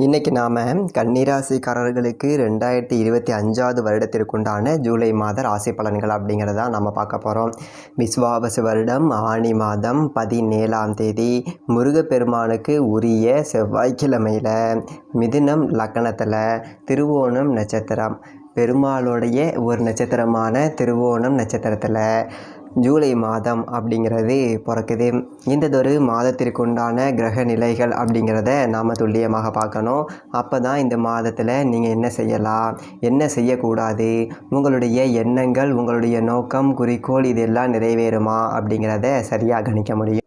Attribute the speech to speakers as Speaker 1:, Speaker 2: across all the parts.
Speaker 1: இன்றைக்கி நாம் கன்னிராசிக்காரர்களுக்கு 2025 வருடத்திற்குண்டான ஜூலை மாத ராசி பலன்கள் அப்படிங்கிறத நம்ம பார்க்க போகிறோம். விஸ்வாவசு வருடம் ஆனி மாதம் 17ஆம் தேதி முருகப்பெருமானுக்கு உரிய செவ்வாய்க்கிழமையில் மிதுனம் லக்னத்தில் திருவோணம் நட்சத்திரம், பெருமாளுடைய ஒரு நட்சத்திரமான திருவோணம் நட்சத்திரத்தில் ஜூலை மாதம் அப்படிங்கிறது பிறக்குது. இந்ததொரு மாதத்திற்குண்டான கிரக நிலைகள் அப்படிங்கிறத நாம் துல்லியமாக பார்க்கணும். அப்போ தான் இந்த மாதத்தில் நீங்கள் என்ன செய்யலாம், என்ன செய்யக்கூடாது, உங்களுடைய எண்ணங்கள், உங்களுடைய நோக்கம், குறிக்கோள் இதெல்லாம் நிறைவேறுமா அப்படிங்கிறத சரியாக கணிக்க முடியும்.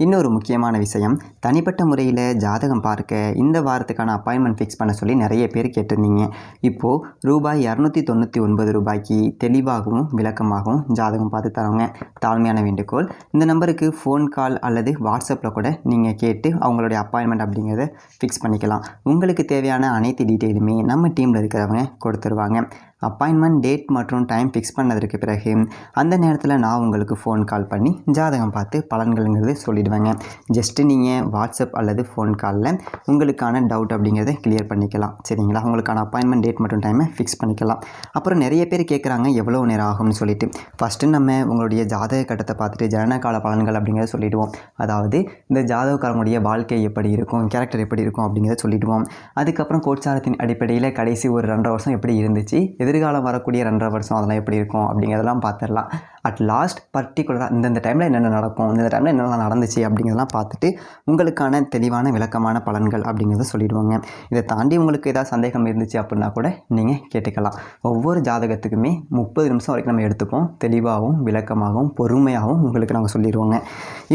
Speaker 1: இன்னொரு முக்கியமான விஷயம், தனிப்பட்ட முறையில் ஜாதகம் பார்க்க இந்த வாரத்துக்கான அப்பாயின்மெண்ட் ஃபிக்ஸ் பண்ண சொல்லி நிறைய பேர் கேட்டிருந்தீங்க. இப்போது ரூபாய் 299 ரூபாய்க்கு தெளிவாகவும் விளக்கமாகவும் ஜாதகம் பார்த்து தரவங்க. தாழ்மையான வேண்டுகோள், இந்த நம்பருக்கு ஃபோன் கால் அல்லது வாட்ஸ்அப்பில் கூட நீங்கள் கேட்டு அவங்களுடைய அப்பாயின்மெண்ட் அப்படிங்கிறத ஃபிக்ஸ் பண்ணிக்கலாம். உங்களுக்கு தேவையான அனைத்து டீட்டெயிலுமே நம்ம டீமில் இருக்கிறவங்க கொடுத்துருவாங்க. அப்பாயின்மெண்ட் டேட் மற்றும் டைம் ஃபிக்ஸ் பண்ணதற்கு பிறகு அந்த நேரத்தில் நான் உங்களுக்கு ஃபோன் கால் பண்ணி ஜாதகம் பார்த்து பலன்கள்ங்கிறது சொல்லிடுவேங்க. ஜஸ்ட்டு நீங்கள் வாட்ஸ்அப் அல்லது ஃபோன் காலில் உங்களுக்கான டவுட் அப்படிங்கிறத கிளியர் பண்ணிக்கலாம். சரிங்களா? உங்களுக்கான அப்பாயின்மெண்ட் டேட் மற்றும் டைமை ஃபிக்ஸ் பண்ணிக்கலாம். அப்புறம் நிறைய பேர் கேட்குறாங்க எவ்வளோ நேரம் ஆகும்னு சொல்லிட்டு. ஃபஸ்ட்டு நம்ம உங்களுடைய ஜாதக கட்டத்தை பார்த்துட்டு ஜனனகால பலன்கள் அப்படிங்கிறத சொல்லிவிடுவோம். அதாவது இந்த ஜாதகக்காரங்களுடைய வாழ்க்கை எப்படி இருக்கும், கேரக்டர் எப்படி இருக்கும் அப்படிங்கிறத சொல்லிவிடுவோம். அதுக்கப்புறம் கோட்சாரத்தின் அடிப்படையில் கடைசி ஒரு 2.5 வருஷம் எப்படி இருந்துச்சு, எதிர்காலம் வரக்கூடிய 2.5 வருஷம் அதெல்லாம் எப்படி இருக்கும் அப்படிங்கிறதெல்லாம் பார்த்துடலாம். அட் லாஸ்ட் பர்டிகுலராக இந்தந்த டைமில் என்னென்ன நடக்கும், இந்த டைமில் என்னென்ன நடந்துச்சு அப்படிங்கிறதெல்லாம் பார்த்துட்டு உங்களுக்கான தெளிவான விளக்கமான பலன்கள் அப்படிங்கிறத சொல்லிடுவாங்க. இதை தாண்டி உங்களுக்கு ஏதாவது சந்தேகம் இருந்துச்சு அப்படின்னா கூட நீங்கள் கேட்டுக்கலாம். ஒவ்வொரு ஜாதகத்துக்குமே 30 நிமிஷம் வரைக்கும் நம்ம எடுத்துப்போம். தெளிவாகவும் விளக்கமாகவும் பொறுமையாகவும் உங்களுக்கு நாங்கள் சொல்லிடுவோங்க.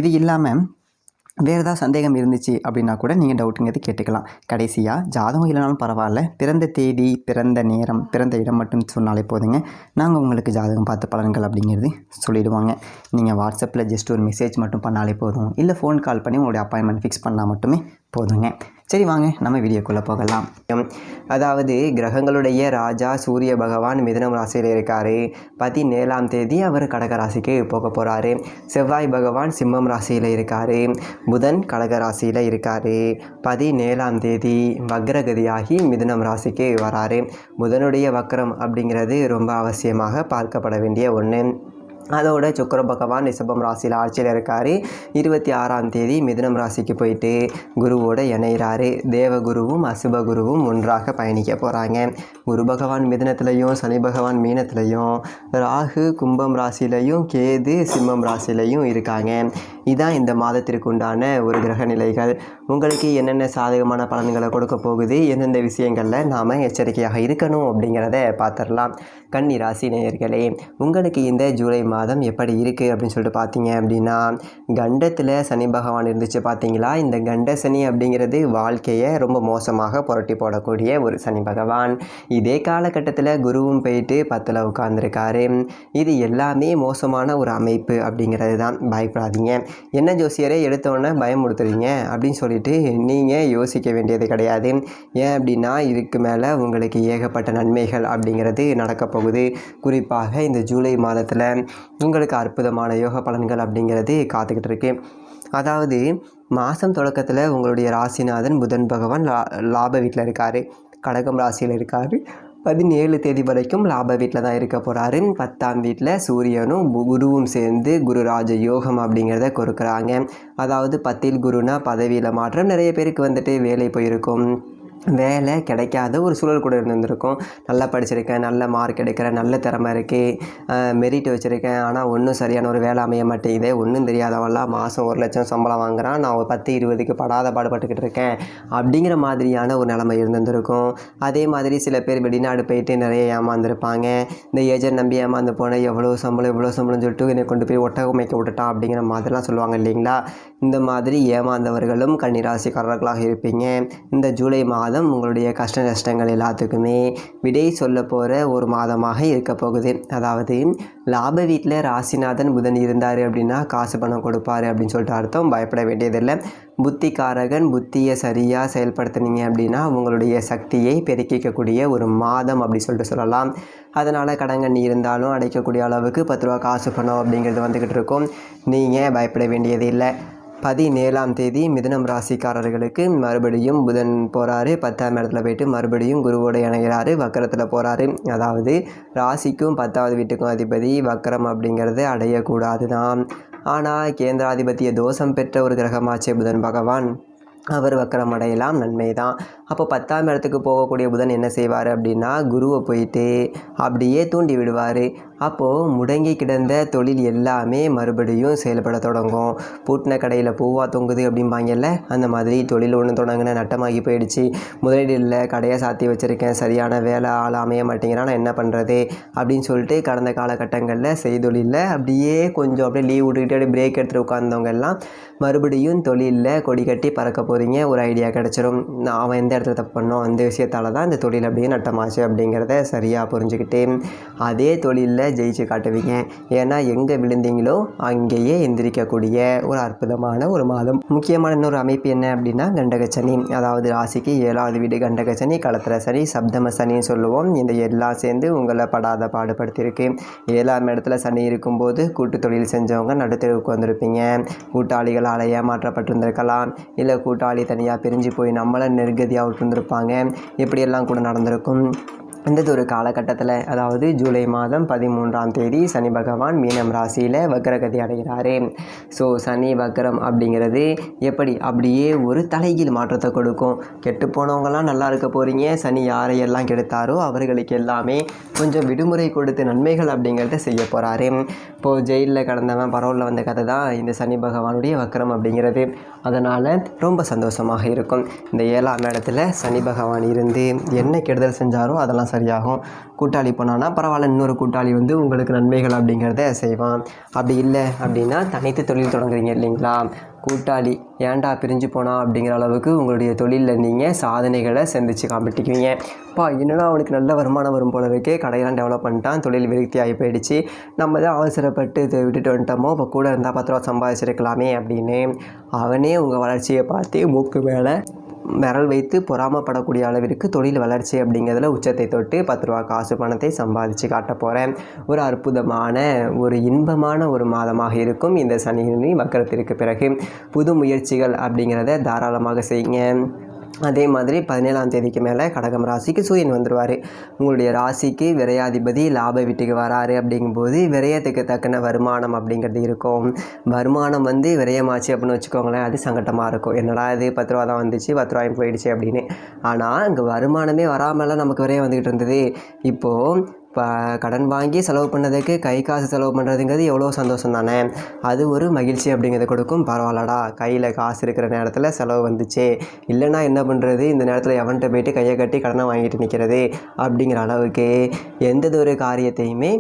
Speaker 1: இது இல்லாமல் வேறு ஏதாவது சந்தேகம் இருந்துச்சு அப்படின்னா கூட நீங்கள் டவுட்டுங்கிறது கேட்டுக்கலாம். கடைசியாக ஜாதகம் இல்லைனாலும் பரவாயில்ல, பிறந்த தேதி, பிறந்த நேரம், பிறந்த இடம் மட்டும் சொன்னாலே போதுங்க. நாங்கள் உங்களுக்கு ஜாதகம் பார்த்து பலன்கள் அப்படிங்கிறது சொல்லிவிடுவாங்க. நீங்கள் வாட்ஸ்அப்பில் ஜஸ்ட் ஒரு மெசேஜ் மட்டும் பண்ணாலே போதும், இல்லை ஃபோன் கால் பண்ணி உங்களுடைய அப்பாயின்மெண்ட் ஃபிக்ஸ் பண்ணால் மட்டுமே போதுங்க. சரி, வாங்க நம்ம வீடியோக்குள்ளே போகலாம். அதாவது கிரகங்களுடைய ராஜா சூரிய பகவான் மிதுனம் ராசியில் இருக்கார். 17ஆம் தேதி அவர் கடக ராசிக்கு போக போகிறாரு. செவ்வாய் பகவான் சிம்மம் ராசியில் இருக்கார். புதன் கடக ராசியில் இருக்கார். 17ஆம் தேதி வக்ரகதியாகி மிதுனம் ராசிக்கு வராரு. புதனுடைய வக்ரம் அப்படிங்கிறது ரொம்ப அவசியமாக பார்க்கப்பட வேண்டிய ஒன்று. அதோட சுக்கிர பகவான் ரிஷபம் ராசியில் ஆட்சியில் இருக்கார். 26ஆம் தேதி மிதுனம் ராசிக்கு போயிட்டு குருவோட இணைகிறாரு. தேவகுருவும் அசுபகுருவும் ஒன்றாக பயணிக்க போகிறாங்க. குரு பகவான் மிதுனத்திலையும், சனி பகவான் மீனத்திலையும், ராகு கும்பம் ராசிலையும், கேது சிம்மம் ராசிலையும் இருக்காங்க. இதுதான் இந்த மாதத்திற்கு உண்டான ஒரு கிரக நிலைகள். உங்களுக்கு என்னென்ன சாதகமான பலன்களை கொடுக்க போகுது, எந்தெந்த விஷயங்களில் நாம் எச்சரிக்கையாக இருக்கணும் அப்படிங்கிறத பார்த்துடலாம். கன்னி ராசி நேயர்களே, உங்களுக்கு இந்த ஜூலை மாதம் எப்படி இருக்குது அப்படின்னு சொல்லிட்டு பார்த்தீங்க அப்படின்னா, கண்டத்தில் சனி பகவான் இருந்துச்சு பார்த்தீங்களா? இந்த கண்ட சனி அப்படிங்கிறது வாழ்க்கையை ரொம்ப மோசமாக புரட்டி போடக்கூடிய ஒரு சனி பகவான். இதே காலகட்டத்தில் குருவும் போயிட்டு 10ல் உட்கார்ந்துருக்காரு. இது எல்லாமே மோசமான ஒரு அமைப்பு அப்படிங்கிறது தான். பயப்படாதீங்க. என்ன ஜோசியரே எடுத்தோன்னே பயமுடுத்துறீங்க அப்படின்னு சொல்லிட்டு நீங்கள் யோசிக்க வேண்டியது கிடையாது. ஏன் அப்படின்னா, இதுக்கு மேலே உங்களுக்கு ஏகப்பட்ட நன்மைகள் அப்படிங்கிறது நடக்க போகுது. குறிப்பாக இந்த ஜூலை மாதத்தில் உங்களுக்கு அற்புதமான யோக பலன்கள் அப்படிங்கிறது காத்துக்கிட்டு இருக்கு. அதாவது மாதம் தொடக்கத்தில் உங்களுடைய ராசிநாதன் புதன் பகவான் லாப வீட்டில் இருக்கார். கடகம் ராசியில் இருக்கார். 17 தேதி வரைக்கும் லாப வீட்டில் தான் இருக்க போகிறாரு. 10ஆம் வீட்டில் சூரியனும் குருவும் சேர்ந்து குரு ராஜ யோகம் அப்படிங்கிறத கொடுக்குறாங்க. அதாவது 10ல் குருனா பதவியில் மாற்றம். நிறைய பேருக்கு வந்துட்டு வேலை போயிருக்கும், வேலை கிடைக்காத ஒரு சூழல் கூட இருந்திருக்கும். நல்லா படிச்சிருக்கேன், நல்ல மார்க் எடுக்கிறேன், நல்ல திறமை இருக்குது, மெரிட் வச்சுருக்கேன், ஆனால் ஒன்றும் சரியான ஒரு வேலை அமைய மாட்டேங்குது, ஒன்றும் தெரியாதவெல்லாம் மாதம் 1 லட்சம் சம்பளம் வாங்குகிறான், நான் ஒரு 10-20க்கு படாத பாடுபட்டுக்கிட்டு இருக்கேன் அப்படிங்கிற மாதிரியான ஒரு நிலைமை இருந்திருக்கும். அதே மாதிரி சில பேர் வெளிநாடு போயிட்டு நிறைய ஏமாந்துருப்பாங்க. இந்த ஏஜென்ட் நம்பி ஏமாந்து போனேன், எவ்வளோ சம்பளம் சொல்லிட்டு என்னை கொண்டு போய் ஒட்டகமைக்க விட்டுட்டான் அப்படிங்கிற மாதிரிலாம் சொல்லுவாங்க இல்லைங்களா? இந்த மாதிரி ஏமாந்தவர்களும் கன்னிராசிக்காரர்களாக இருப்பீங்க. இந்த ஜூலை மாதம் உங்களுடைய கஷ்ட நஷ்டங்கள் எல்லாத்துக்குமே விடை சொல்ல போகிற ஒரு மாதமாக இருக்க போகுது. அதாவது லாப வீட்டில் ராசிநாதன் புதன் இருந்தார் அப்படின்னா காசு பணம் கொடுப்பார் அப்படின்னு சொல்லிட்டு அர்த்தம். பயப்பட வேண்டியதில்லை. புத்திகாரகன் புத்தியை சரியாக செயல்படுத்தினீங்க அப்படின்னா உங்களுடைய சக்தியை பெருக்கிக்கக்கூடிய ஒரு மாதம் அப்படி சொல்லிட்டு சொல்லலாம். அதனால் கடங்கண்ணி இருந்தாலும் அடைக்கக்கூடிய அளவுக்கு 10 ரூபா காசு பணம் அப்படிங்கிறது வந்துக்கிட்டு இருக்கும். நீங்கள் பயப்பட வேண்டியது இல்லை. 17ஆம் தேதி மிதுனம் ராசிக்காரர்களுக்கு மறுபடியும் புதன் போகிறாரு. 10ஆம் இடத்துல போயிட்டு மறுபடியும் குருவோடு இணைகிறாரு, வக்கரத்தில் போகிறாரு. அதாவது ராசிக்கும் 10வது வீட்டுக்கும் அதிபதி வக்கரம் அப்படிங்கிறது அடையக்கூடாது தான். ஆனால் கேந்திராதிபத்திய தோஷம் பெற்ற ஒரு கிரகமாச்சே புதன் பகவான், அவர் வக்கரம் அடையலாம், நன்மை தான். அப்போ 10ஆம் இடத்துக்கு போகக்கூடிய புதன் என்ன செய்வார் அப்படின்னா, குருவை போயிட்டு அப்படியே தூண்டி விடுவார். அப்போது முடங்கி கிடந்த தொழில் எல்லாமே மறுபடியும் செயல்பட தொடங்கும். பூட்டின கடையில் பூவா தொங்குது அப்படிம்பாங்கல்ல, அந்த மாதிரி தொழில் ஒன்று தொடங்கின நட்டமாகி போயிடுச்சு, முதலீடுல கடையை சாத்தி வச்சுருக்கேன், சரியான வேலை ஆள் அமைய மாட்டேங்கிறான், நான் என்ன பண்ணுறது அப்படின்னு சொல்லிட்டு கடந்த காலகட்டங்களில் செய்தொழிலில் அப்படியே கொஞ்சம் அப்படியே லீவ் விட்டுக்கிட்டு அப்படியே பிரேக் எடுத்துகிட்டு உட்கார்ந்தவங்க எல்லாம் மறுபடியும் தொழிலில் கொடி கட்டி பறக்க போகிறீங்க. ஒரு ஐடியா கிடச்சிரும், அவன் எந்த இடத்துல தப்பு பண்ணோம், அந்த விஷயத்தால் தான் இந்த தொழில் அப்படியே நட்டமாச்சு அப்படிங்கிறத சரியாக புரிஞ்சுக்கிட்டு அதே தொழிலில் ஜெயிச்சு காட்டுவீங்க. ஏன்னா எங்கே விழுந்தீங்களோ அங்கேயே எந்திரிக்கக்கூடிய ஒரு அற்புதமான ஒரு மாதம். முக்கியமான இன்னொரு அமைப்பு என்ன அப்படின்னா கண்டகச்சனி. அதாவது ராசிக்கு 7வது வீடு கண்டகச்சனி, களத்திர சனி, சப்தம சனின்னு சொல்லுவோம். இந்த எல்லாம் சேர்ந்து உங்களை படாத பாடுபடுத்தியிருக்கு. 7ஆம் இடத்துல சனி இருக்கும்போது கூட்டு தொழில் செஞ்சவங்க நடுத்தெருவுக்கு வந்திருப்பீங்க. கூட்டாளிகளால் ஏமாற்றப்பட்டிருந்திருக்கலாம், இல்லை கூட்டாளி தனியாக பிரிஞ்சு போய் நம்மளை நெருக்கதியாக விட்டுருந்துருப்பாங்க. இப்படியெல்லாம் கூட நடந்திருக்கும். இந்த ஒரு காலகட்டத்தில், அதாவது ஜூலை மாதம் 13ஆம் தேதி சனி பகவான் மீனம் ராசியில் வக்கரகதி அடைகிறாரு. ஸோ சனி வக்கரம் அப்படிங்கிறது எப்படி அப்படியே ஒரு தலைகீழ் மாற்றத்தை கொடுக்கும். கெட்டு போனவங்களாம் நல்லா இருக்க போகிறீங்க, சனி யாரையெல்லாம் கெடுத்தாரோ அவர்களுக்கு எல்லாமே கொஞ்சம் விடுமுறை கொடுத்து நன்மைகள் அப்படிங்கிறத செய்ய போகிறாரு. இப்போது ஜெயிலில் கடந்தவன் பரவலில் வந்த கதை தான் இந்த சனி பகவானுடைய வக்கரம் அப்படிங்கிறது. அதனால் ரொம்ப சந்தோஷமாக இருக்கும். இந்த 7ஆம் இடத்துல சனி பகவான் இருந்து என்ன கெடுதல் செஞ்சாரோ அதெல்லாம் சரியாகும். கூட்டாளி போனான்னா பரவாயில்ல, இன்னொரு கூட்டாளி வந்து உங்களுக்கு நன்மைகள் அப்படிங்கிறத செய்வான். அப்படி இல்லை அப்படின்னா தனித்து தொழில் தொடங்குறீங்க இல்லைங்களா, கூட்டாளி ஏன்டா பிரிஞ்சு போனா அப்படிங்கிற அளவுக்கு உங்களுடைய தொழிலில் நீங்கள் சாதனைகளை சந்தித்து காமிட்டிக்குவீங்க. என்னடா அவனுக்கு நல்ல வருமானம் வரும் போல இருக்கே, கடையெல்லாம் டெவலப் பண்ணிட்டான், தொழில் விருத்தி ஆகி போயிடுச்சு, நம்ம தான் அவசரப்பட்டு இதை விட்டுட்டு வந்துட்டோமோ, இப்போ கூட இருந்தால் 10 ரூபா சம்பாதிச்சிருக்கலாமே அப்படின்னு அவனே உங்கள் வளர்ச்சியை பார்த்து மூக்கு மேலே விரல் வைத்து பொறாமப்படக்கூடிய அளவிற்கு தொழில் வளர்ச்சி அப்படிங்கிறதுல உச்சத்தை தொட்டு 10 ரூபா காசு பணத்தை சம்பாதிச்சு காட்ட போகிறேன். ஒரு அற்புதமான ஒரு இன்பமான ஒரு மாதமாக இருக்கும் இந்த சனி வக்கரத்திற்கு பிறகு. புது முயற்சிகள் அப்படிங்கிறத தாராளமாக செய்யுங்க. அதே மாதிரி 17ஆம் தேதிக்கு மேலே கடகம் ராசிக்கு சூரியன் வந்துடுவார். உங்களுடைய ராசிக்கு விரையாதிபதி லாப வீட்டுக்கு வராரு. அப்படிங்கும்போது விரயத்துக்கு தக்கன வருமானம் அப்படிங்கிறது இருக்கும். வருமானம் வந்து விரயமாச்சு அப்படின்னு வச்சுக்கோங்களேன், அது சங்கட்டமாக இருக்கும். என்னடா இது 10 ரூபா தான் வந்துச்சு, 10 ரூபாயும் போயிடுச்சு அப்படின்னு. ஆனால் இங்கே வருமானமே வராமலாம் நமக்கு விரயம் வந்துக்கிட்டு இருந்தது. இப்போது இப்போ கடன் வாங்கி செலவு பண்ணதுக்கு கை காசு செலவு பண்ணுறதுங்கிறது எவ்வளோ சந்தோஷம் தானே, அது ஒரு மகிழ்ச்சி அப்படிங்கிறத கொடுக்கும். பரவாயில்லடா, கையில் காசு இருக்கிற நேரத்தில் செலவு வந்துச்சே, இல்லைன்னா என்ன பண்ணுறது, இந்த நேரத்தில் எவன்கிட்ட போய்ட்டு கையை கட்டி கடனை வாங்கிட்டு நிற்கிறது அப்படிங்கிற அளவுக்கு எந்த ஒரு காரியத்தையுமே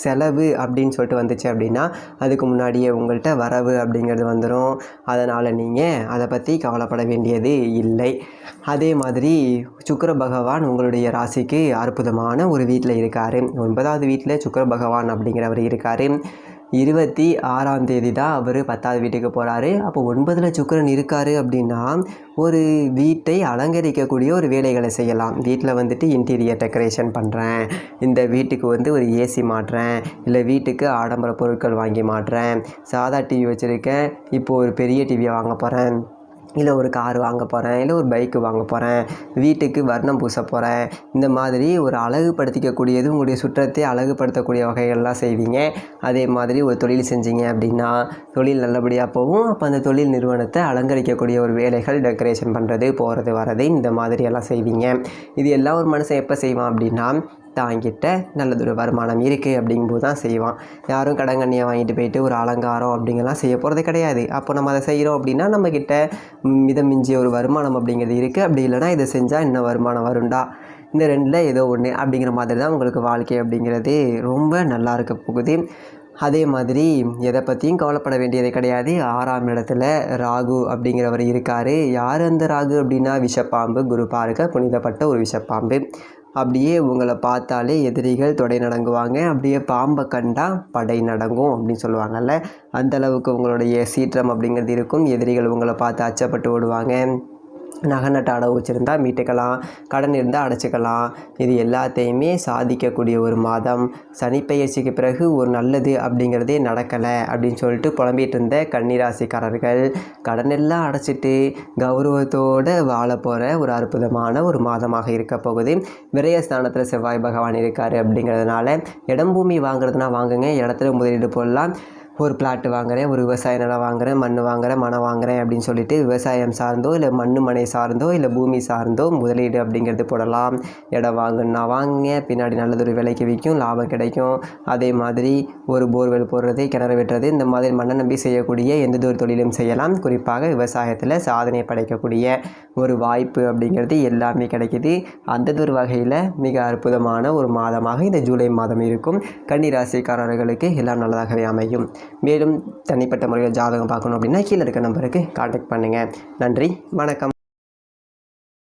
Speaker 1: செலவு அப்படின்னு சொல்லிட்டு வந்துச்சு அப்படின்னா அதுக்கு முன்னாடியே உங்கள்கிட்ட வரவு அப்படிங்கிறது வந்துடும். அதனால் நீங்கள் அதை பற்றி கவலைப்பட வேண்டியது இல்லை. அதே மாதிரி சுக்கிர பகவான் உங்களுடைய ராசிக்கு அற்புதமான ஒரு வீட்டில் இருக்கார். 9வது வீட்டில் சுக்கிர பகவான் அப்படிங்கிறவர் இருக்கார். 26ஆம் தேதி தான் அவர் 10வது வீட்டுக்கு போகிறாரு. அப்போ 9ல் சுக்கிரன் இருக்கார் அப்படின்னா ஒரு வீட்டை அலங்கரிக்கக்கூடிய ஒரு வேலைகளை செய்யலாம். வீட்டில் வந்துட்டு இன்டீரியர் டெக்கரேஷன் பண்ணுறேன், இந்த வீட்டுக்கு வந்து ஒரு ஏசி மாட்டுறேன், இல்லை வீட்டுக்கு ஆடம்பர பொருட்கள் வாங்கி மாட்டுறேன், சாதா டிவி வச்சுருக்கேன், இப்போது ஒரு பெரிய டிவியை வாங்க போகிறேன், இல்லை ஒரு கார் வாங்க போகிறேன், இல்லை ஒரு பைக்கு வாங்க போகிறேன், வீட்டுக்கு வர்ணம் பூச போகிறேன். இந்த மாதிரி ஒரு அழகுபடுத்திக்கக்கூடியது உங்களுடைய சுற்றத்தை அழகுபடுத்தக்கூடிய வகைகள்லாம் செய்வீங்க. அதே மாதிரி ஒரு தொழில் செஞ்சீங்க அப்படின்னா தொழில் நல்லபடியாக போகும். அப்போ அந்த தொழில் நிறுவனத்தை அலங்கரிக்கக்கூடிய ஒரு வேலைகள், டெக்கரேஷன் பண்ணுறது, போகிறது வர்றது, இந்த மாதிரியெல்லாம் செய்வீங்க. இது எல்லாம் ஒரு மனுஷன் எப்போ செய்வான் அப்படின்னா தாங்கிட்ட நல்லதொரு வருமானம் இருக்குது அப்படிங்கும்போது தான் செய்வான். யாரும் கடங்கண்ணியை வாங்கிட்டு போயிட்டு ஒரு அலங்காரம் அப்படிங்கலாம் செய்ய போகிறது கிடையாது. அப்போ நம்ம அதை செய்கிறோம் அப்படின்னா நம்மக்கிட்ட மிதம் மிஞ்சிய ஒரு வருமானம் அப்படிங்கிறது இருக்குது. அப்படி இல்லைனா இதை செஞ்சால் இன்னும் வருமானம் வரும்டா, இந்த 2ல் ஏதோ ஒன்று அப்படிங்கிற மாதிரி தான் உங்களுக்கு வாழ்க்கை அப்படிங்கிறது ரொம்ப நல்லா இருக்க போகுது. அதே மாதிரி எதை பற்றியும் கவலைப்பட வேண்டியது கிடையாது. 6ஆம் இடத்துல ராகு அப்படிங்கிறவர் இருக்கார். யார் அந்த ராகு அப்படின்னா விஷப்பாம்பு, குரு பார்க்க புனிதப்பட்ட ஒரு விஷப்பாம்பு. அப்படியே உங்களை பார்த்தாலே எதிரிகள் தொடை நடங்குவாங்க, அப்படியே பாம்பை கண்டா படை நடங்கும் அப்படின்னு சொல்லுவாங்கள்ல, அந்தளவுக்கு உங்களுடைய சீற்றம் அப்படிங்கிறது இருக்கும். எதிரிகள் உங்களை பார்த்து அச்சப்பட்டு ஓடுவாங்க. நகை நட்டு அடவு வச்சுருந்தா மீட்டுக்கலாம், கடன் இருந்தால் அடைச்சிக்கலாம். இது எல்லாத்தையுமே சாதிக்கக்கூடிய ஒரு மாதம். சனிப்பெயர்ச்சிக்கு பிறகு ஒரு நல்லது அப்படிங்கிறதே நடக்கலை அப்படின்னு சொல்லிட்டு புலம்பிகிட்டு இருந்த கன்னிராசிக்காரர்கள் கடனெல்லாம் அடைச்சிட்டு கௌரவத்தோடு வாழ போகிற ஒரு அற்புதமான ஒரு மாதமாக இருக்க போகுது. விரயஸ்தானத்தில் செவ்வாய் பகவான் இருக்கார் அப்படிங்கிறதுனால இடம் பூமி வாங்குறதுனா வாங்குங்க, இடத்துல முதலீடு போடலாம். ஒரு பிளாட்டு வாங்குகிறேன், ஒரு விவசாய நிலம் வாங்குகிறேன், மண் வாங்குகிறேன், மனை வாங்குகிறேன் அப்படின்னு சொல்லிட்டு விவசாயம் சார்ந்தோ இல்லை மனை சார்ந்தோ இல்லை பூமி சார்ந்தோ முதலீடு அப்படிங்கிறது போடலாம். இடம் வாங்குன்னா வாங்குங்க, பின்னாடி நல்லதொரு விலைக்கு விற்கும், லாபம் கிடைக்கும். அதே மாதிரி ஒரு போர்வெல் போடுறது, கிணறு வெட்டுறது, இந்த மாதிரி மண்ணை நம்பி செய்யக்கூடிய எந்த ஒரு தொழிலும் செய்யலாம். குறிப்பாக விவசாயத்தில் சாதனை படைக்கக்கூடிய ஒரு வாய்ப்பு அப்படிங்கிறது எல்லாமே கிடைக்கிது. அந்த ஒரு வகையில் மிக அற்புதமான ஒரு மாதமாக இந்த ஜூலை மாதம் இருக்கும். கன்னிராசிக்காரர்களுக்கு எல்லாம் நல்லதாகவே அமையும். மேலும் தனிப்பட்ட முறையில் ஜாதகம் பார்க்கணும் அப்படின்னா கீழே இருக்க நம்பருக்கு கான்டாக்ட் பண்ணுங்கள். நன்றி, வணக்கம்.